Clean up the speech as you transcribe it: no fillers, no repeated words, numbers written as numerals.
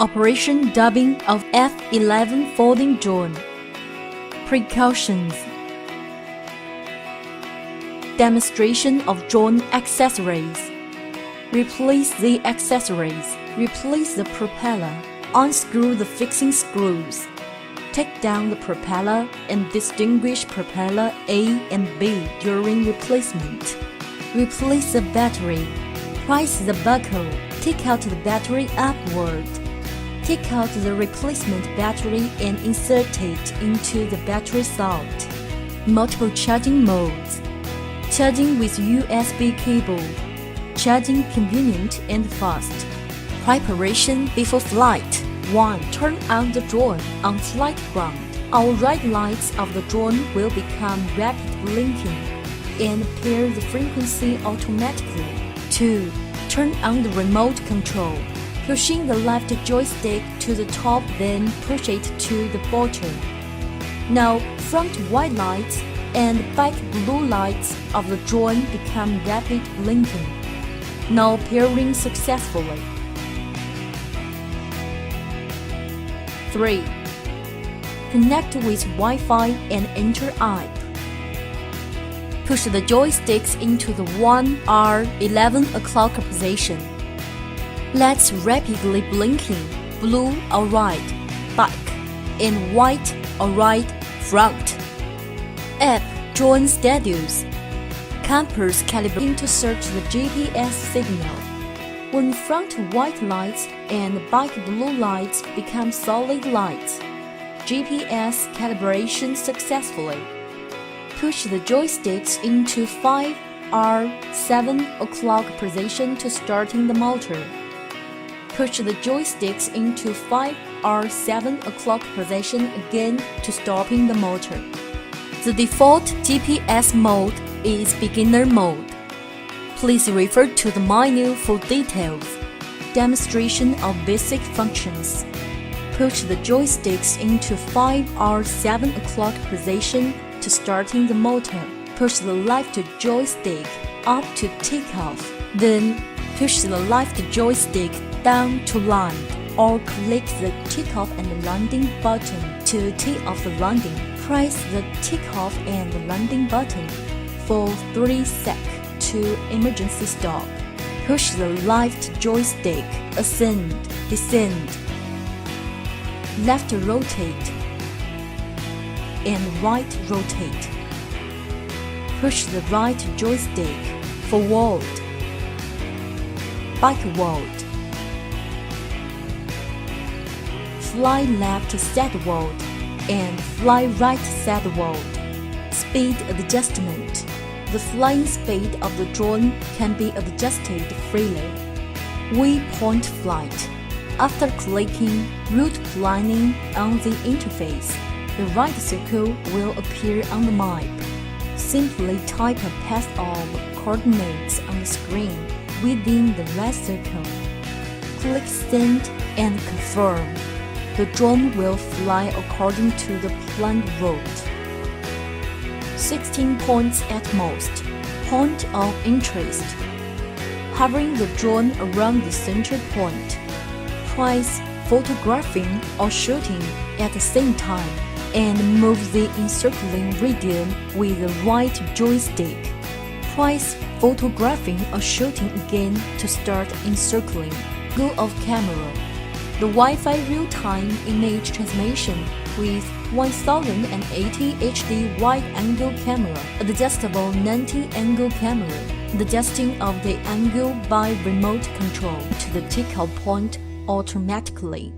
Operation dubbing of F11 folding drone. Precautions. Demonstration of drone accessories. Replace the accessories. Replace the propeller. Unscrew the fixing screws. Take down the propeller and distinguish propeller A and B during replacement. Replace the battery. Price the buckle. Take out the battery upward. Take out the replacement battery and insert it into the battery slot. Multiple charging modes. Charging with USB cable. Charging convenient and fast. Preparation before flight. 1. Turn on the drone on flight ground. Our red lights of the drone will become rapid blinking and pair the frequency automatically. 2. Turn on the remote control. Pushing the left joystick to the top, then push it to the bottom. Now, front white lights and back blue lights of the drone become rapid blinking. Now pairing successfully. 3. Connect with Wi-Fi and enter app. Push the joysticks into the 1 hour 11 o'clock position. Lights rapidly blinking, blue or right, back, and white or right, front. App drone status. Compass calibrating to search the GPS signal. When front white lights and back blue lights become solid lights, GPS calibration successfully. Push the joysticks into 5 or 7 o'clock position to starting the motor. Push the joysticks into 5 or 7 o'clock position again to stopping the motor. The default GPS mode is beginner mode. Please refer to the menu for details. Demonstration of basic functions. Push the joysticks into 5 or 7 o'clock position to starting the motor. Push the left joystick up to takeoff. Then push the left joystick down to land, or click the takeoff and landing button to take off the landing. Press the takeoff and landing button for 3 seconds to emergency stop. Push the left joystick, ascend, descend, left rotate, and right rotate. Push the right joystick, forward, backward. Fly left sideward and fly right sideward. Speed adjustment. The flying speed of the drone can be adjusted freely. Waypoint flight. After clicking route planning on the interface, the right circle will appear on the map. Simply type a path of coordinates on the screen within the red circle. Click send and confirm. The drone will fly according to the planned route. 16 points at most. Point of interest. Hovering the drone around the center point. Press photographing or shooting at the same time and move the encircling radius with the right joystick. Press photographing or shooting again to start encircling. Go off camera. The Wi-Fi real-time image transmission with 1080 HD wide-angle camera, adjustable 90-angle camera, adjusting of the angle by remote control to the takeoff point automatically.